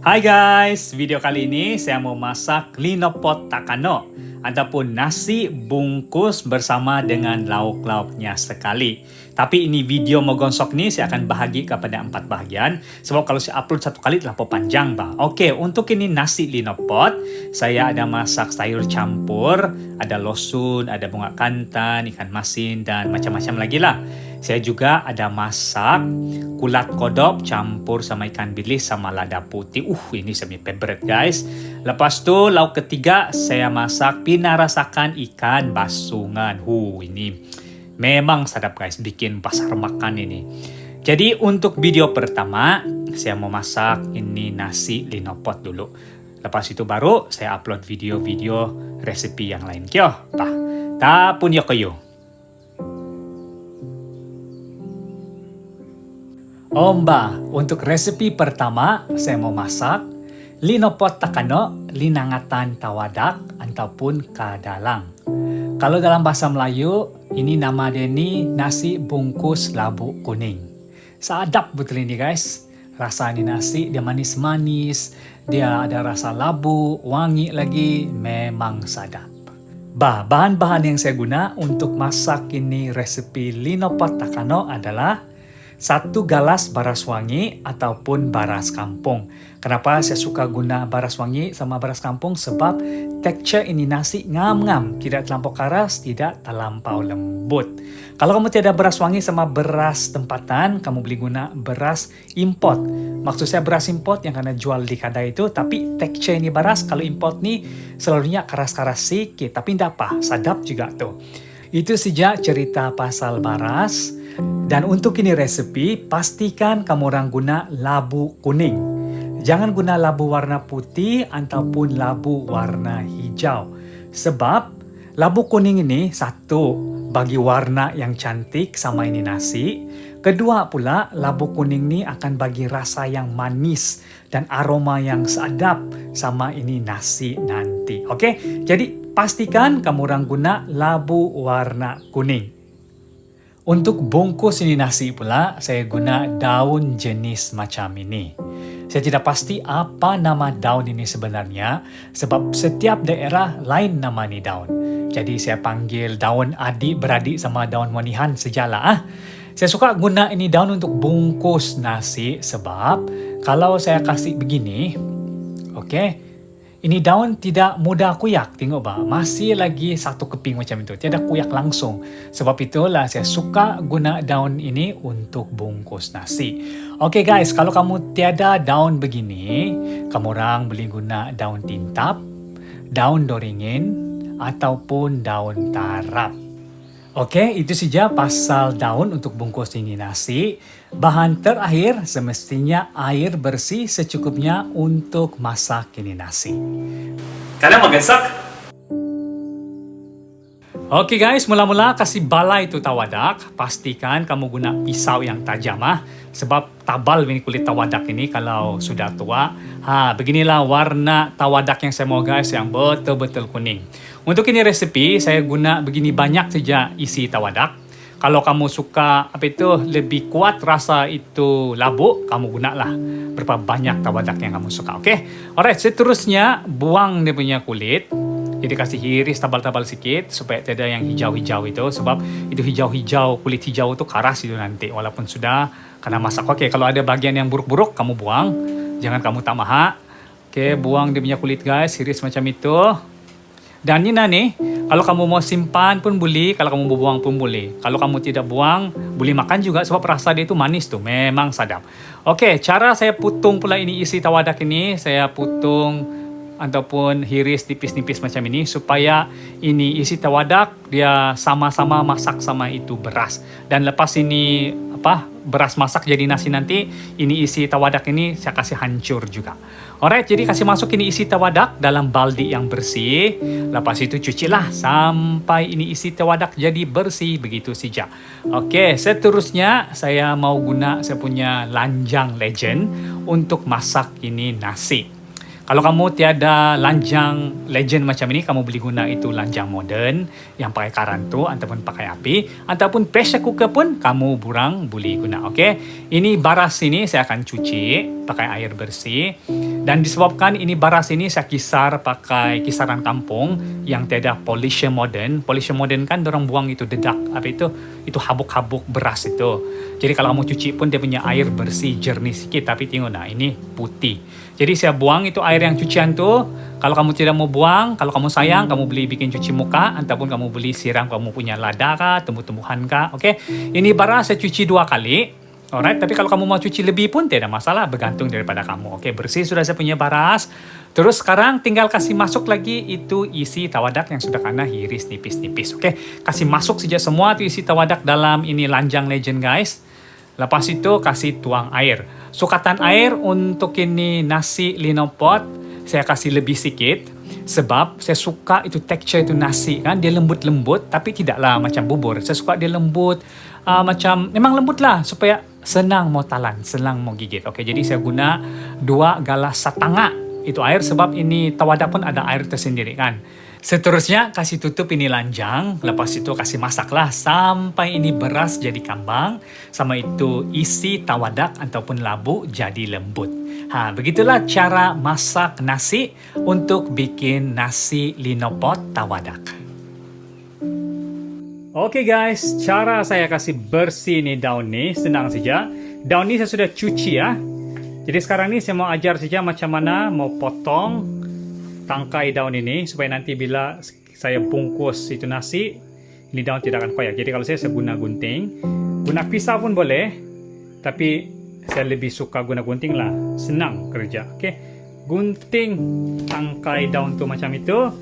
Hai guys, video kali ini saya mau masak linopot takano ataupun nasi bungkus bersama dengan lauk-lauknya sekali. Tapi ini video mau gonsok nih saya akan bahagi kepada 4 bahagian sebab kalau saya upload satu kali terlalu panjang bah. Oke, untuk ini nasi linopot saya ada masak sayur campur, ada losun, ada bunga kantan, ikan masin dan macam-macam lagi lah. Saya juga ada masak kulat kodok campur sama ikan bilis sama lada putih. Ini saya favorite guys. Lepas tu lauk ketiga saya masak pinarasakan ikan basungan. Ini memang sedap guys, bikin pasar makan ini. Jadi untuk video pertama saya mau masak ini nasi linopot dulu. Lepas itu baru saya upload video-video resepi yang lain. Kyo, bah. Tapun yo kayo. Untuk resepi pertama saya mau masak linopot takano, linangatan tawadak ataupun kadalang. Kalau dalam bahasa Melayu, ini nama dia ni nasi bungkus labu kuning. Sedap betul ini guys. Rasa ini nasi dia manis-manis, dia ada rasa labu, wangi lagi, memang sedap. Bahan-bahan yang saya guna untuk masak ini resepi linopot takano adalah 1 galas baras wangi ataupun baras kampung. Kenapa saya suka guna baras wangi sama baras kampung? Sebab tekstur ini nasi ngam-ngam, tidak terlampau keras, tidak terlampau lembut. Kalau kamu tiada beras wangi sama beras tempatan, kamu boleh guna beras import. Maksud saya beras import yang kena jual di kedai itu, tapi tekstur ini beras kalau import ni selalunya keras-keras sedikit, tapi tidak apa, sedap juga tuh. Itu saja cerita pasal baras. Dan untuk ini resepi, pastikan kamu orang guna labu kuning. Jangan guna labu warna putih ataupun labu warna hijau. Sebab labu kuning ini satu, bagi warna yang cantik sama ini nasi. Kedua pula, labu kuning ini akan bagi rasa yang manis dan aroma yang sedap sama ini nasi nanti. Oke, jadi pastikan kamu orang guna labu warna kuning. Untuk bungkus ini nasi pula, saya guna daun jenis macam ini. Saya tidak pasti apa nama daun ini sebenarnya, sebab setiap daerah lain nama ni daun. Jadi saya panggil daun adik-beradik sama daun wanihan sejalah. Saya suka guna ini daun untuk bungkus nasi, sebab kalau saya kasih begini, ini daun tidak mudah kuyak, tengok bah, masih lagi satu keping macam itu, tiada kuyak langsung. Sebab itulah saya suka guna daun ini untuk bungkus nasi. Oke guys, kalau kamu tiada daun begini, kamu orang boleh guna daun tintap, daun doringin, ataupun daun tarap. Oke, itu saja pasal daun untuk bungkus ini nasi. Bahan terakhir semestinya air bersih secukupnya untuk masak ini nasi. Kalian mau masak? Oke guys, mula-mula kasih bala itu tawadak. Pastikan kamu guna pisau yang tajam sebab tabal ini kulit tawadak ini kalau sudah tua. Beginilah warna tawadak yang saya mau guys, yang betul-betul kuning. Untuk ini resepi saya guna begini banyak saja isi tawadak. Kalau kamu suka lebih kuat rasa itu labu, kamu gunalah berapa banyak tawadak yang kamu suka. Alright, seterusnya buang dia punya kulit. Jadi kasih iris tabal-tabal sikit supaya tidak yang hijau-hijau itu, sebab itu hijau-hijau, kulit hijau itu keras itu nanti walaupun sudah kena masak. Kalau ada bagian yang buruk-buruk kamu buang, jangan kamu tamah. Buang dia punya kulit guys, iris macam itu. Dan ini nih, kalau kamu mau simpan pun boleh, kalau kamu mau buang pun boleh. Kalau kamu tidak buang, boleh makan juga sebab rasa dia itu manis tuh, memang sedap. Cara saya putung pula ini isi tawadak ini, saya putung ataupun hiris tipis-tipis macam ini supaya ini isi tawadak dia sama-sama masak sama itu beras. Dan lepas ini beras masak jadi nasi nanti, ini isi tawadak ini saya kasih hancur juga. Alright, jadi kasih masuk ini isi tawadak dalam baldi yang bersih. Lepas itu cucilah sampai ini isi tawadak jadi bersih, begitu saja. Seterusnya saya mau guna saya punya lanjang legend untuk masak ini nasi. Kalau kamu tiada lanjang legend macam ini, kamu boleh guna itu lanjang modern yang pakai karantu ataupun pakai api, ataupun pressure cooker pun kamu boleh guna. Ini baras ini saya akan cuci pakai air bersih Dan disebabkan ini baras ini saya kisar pakai kisaran kampung yang tiada pollution modern. Pollution modern kan dorang buang itu dedak, apa itu habuk-habuk beras itu. Jadi kalau kamu cuci pun dia punya air bersih, jernih sedikit. Tapi tengok nah, ini putih. Jadi saya buang itu air yang cucian tuh. Kalau kamu tidak mau buang, kalau kamu sayang, kamu beli bikin cuci muka, ataupun kamu beli siram kamu punya lada kah, tumbuh-tumbuhan kah. Oke, ini baras saya cuci 2 kali. Alright, tapi kalau kamu mau cuci lebih pun tidak masalah, bergantung daripada kamu. Oke, bersih sudah saya punya baras. Terus sekarang tinggal kasih masuk lagi itu isi tawadak yang sudah kena hiris nipis-nipis. Oke, kasih masuk saja semua itu isi tawadak dalam ini lanjang legend guys. Lepas itu kasih tuang air. Sukatan air untuk ini nasi linopot saya kasih lebih sedikit. Sebab saya suka itu tekstur itu nasi kan, dia lembut-lembut tapi tidaklah macam bubur. Saya suka dia lembut, macam memang lembut lah supaya senang mau talan, senang mau gigit. Oke, jadi saya guna 2 galas setengah itu air sebab ini tawadak pun ada air tersendiri kan. Seterusnya kasih tutup ini lanjang, lepas itu kasih masaklah sampai ini beras jadi kambang, sama itu isi tawadak ataupun labu jadi lembut. Begitulah cara masak nasi untuk bikin nasi linopot tawadak. Oke guys, cara saya kasih bersih nih daun nih, senang saja. Daun ini saya sudah cuci ya. Jadi sekarang ini saya mau ajar saja macam mana mau potong tangkai daun ini supaya nanti bila saya bungkus itu nasi, ini daun tidak akan koyak. Jadi kalau saya guna gunting, guna pisau pun boleh, tapi saya lebih suka guna gunting lah, senang kerja. Oke, gunting tangkai daun tuh macam itu,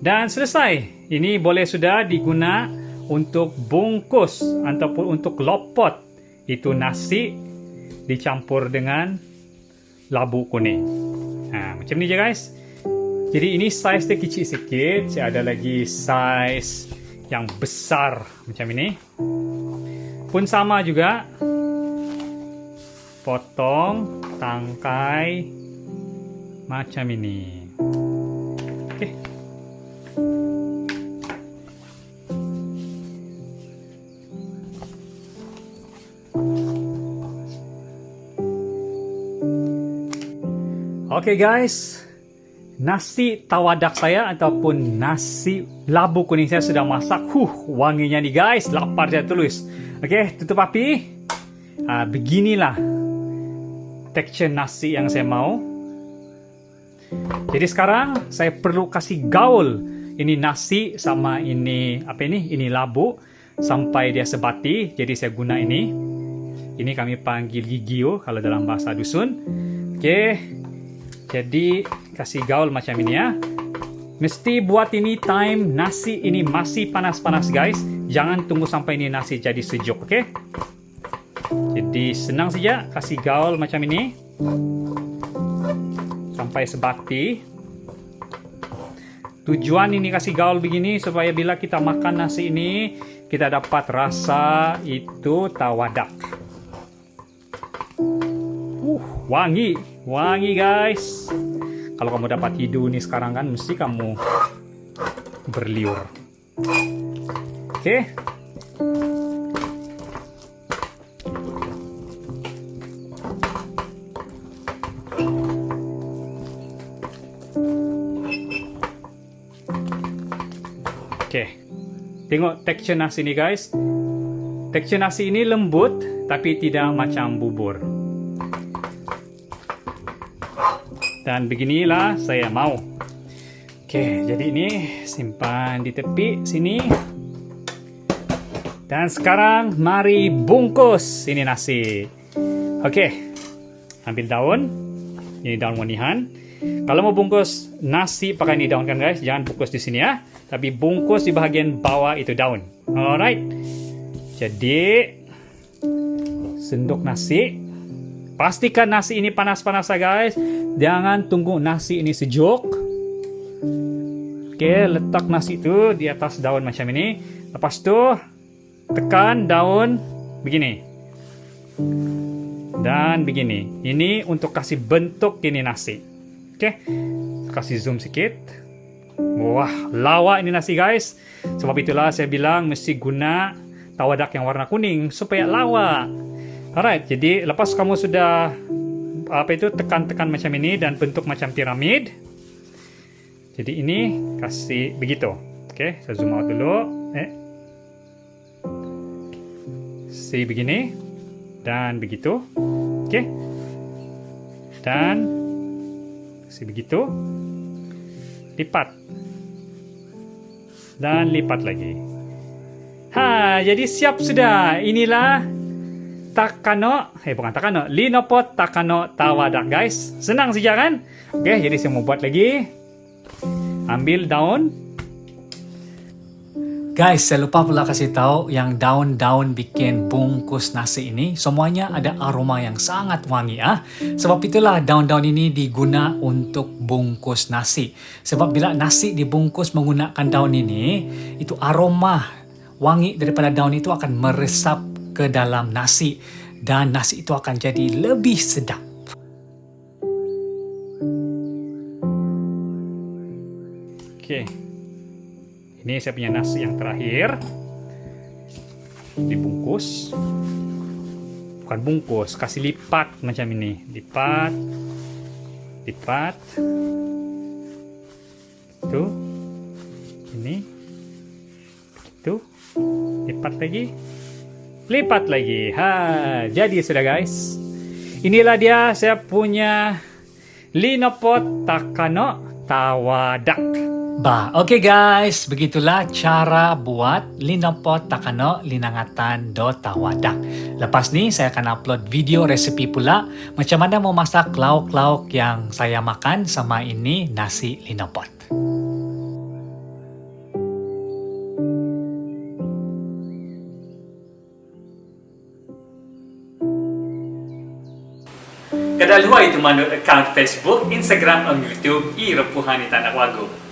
dan selesai. Ini boleh sudah diguna untuk bungkus ataupun untuk lopot itu nasi dicampur dengan labu kuning. Macam ni je guys. Jadi ini size dia kecil sikit. Saya ada lagi size yang besar macam ini. Pun sama juga. Potong tangkai macam ini. Oke. Oke guys, nasi tawadak saya ataupun nasi labu kuning saya sudah masak. Wanginya nih guys, lapar saya tulis. Oke, tutup api. Beginilah tekstur nasi yang saya mau. Jadi sekarang saya perlu kasih gaul ini nasi sama ini ini labu sampai dia sebati. Jadi saya guna ini. Ini kami panggil gigio kalau dalam bahasa dusun. Oke. Jadi kasih gaul macam ini ya. Mesti buat ini time nasi ini masih panas-panas guys. Jangan tunggu sampai ini nasi jadi sejuk, oke? Jadi senang saja kasih gaul macam ini sampai sebati. Tujuan ini kasih gaul begini supaya bila kita makan nasi ini kita dapat rasa itu tawadak. Wangi guys. Kalau kamu dapat hidu nih sekarang kan mesti kamu berliur. Oke. Oke. Tengok tekstur nasi ini guys. Tekstur nasi ini lembut tapi tidak macam bubur. Dan beginilah saya mau. Oke, jadi ini simpan di tepi sini. Dan sekarang mari bungkus ini nasi. Oke, ambil daun. Ini daun wanihan. Kalau mau bungkus nasi pakai ini daun kan guys, jangan bungkus di sini ya. Tapi bungkus di bagian bawah itu daun. Alright. Jadi sendok nasi. Pastikan nasi ini panas-panas ya guys. Jangan tunggu nasi ini sejuk. Oke, letak nasi itu di atas daun macam ini. Lepas itu tekan daun begini. Dan begini. Ini untuk kasih bentuk ini nasi. Oke. Kasih zoom sedikit. Wah, lawa ini nasi guys. Sebab itulah saya bilang mesti guna tawadak yang warna kuning supaya lawa. Alright, jadi lepas kamu sudah tekan-tekan macam ini dan bentuk macam piramid. Jadi ini kasih begitu. Oke, saya zoom out dulu. Si begini dan begitu. Oke. Dan si begitu. Lipat. Dan lipat lagi. Jadi siap sudah. Inilah Linopot Takano Tawadak, guys. Senang saja kan? Oke, jadi saya mau buat lagi. Ambil daun. Guys, saya lupa pula kasih tahu yang daun-daun bikin bungkus nasi ini semuanya ada aroma yang sangat wangi ah. Sebab itulah daun-daun ini diguna untuk bungkus nasi. Sebab bila nasi dibungkus menggunakan daun ini, itu aroma wangi daripada daun itu akan meresap ke dalam nasi dan nasi itu akan jadi lebih sedap. Oke. Ini saya punya nasi yang terakhir. Dibungkus. Bukan bungkus, kasih lipat macam ini. Lipat. Lipat. Itu. Ini. Itu. Lipat lagi. Lipat lagi. Jadi sudah guys. Inilah dia saya punya Linopot Takano Tawadak. Oke guys, begitulah cara buat Linopot Takano Linangatan do Tawadak. Lepas ni saya akan upload video resepi pula macam mana mau masak lauk-lauk yang saya makan sama ini nasi Linopot. Kada lupa itu manut account Facebook, Instagram, dan YouTube, Repuhan Tanak Wago.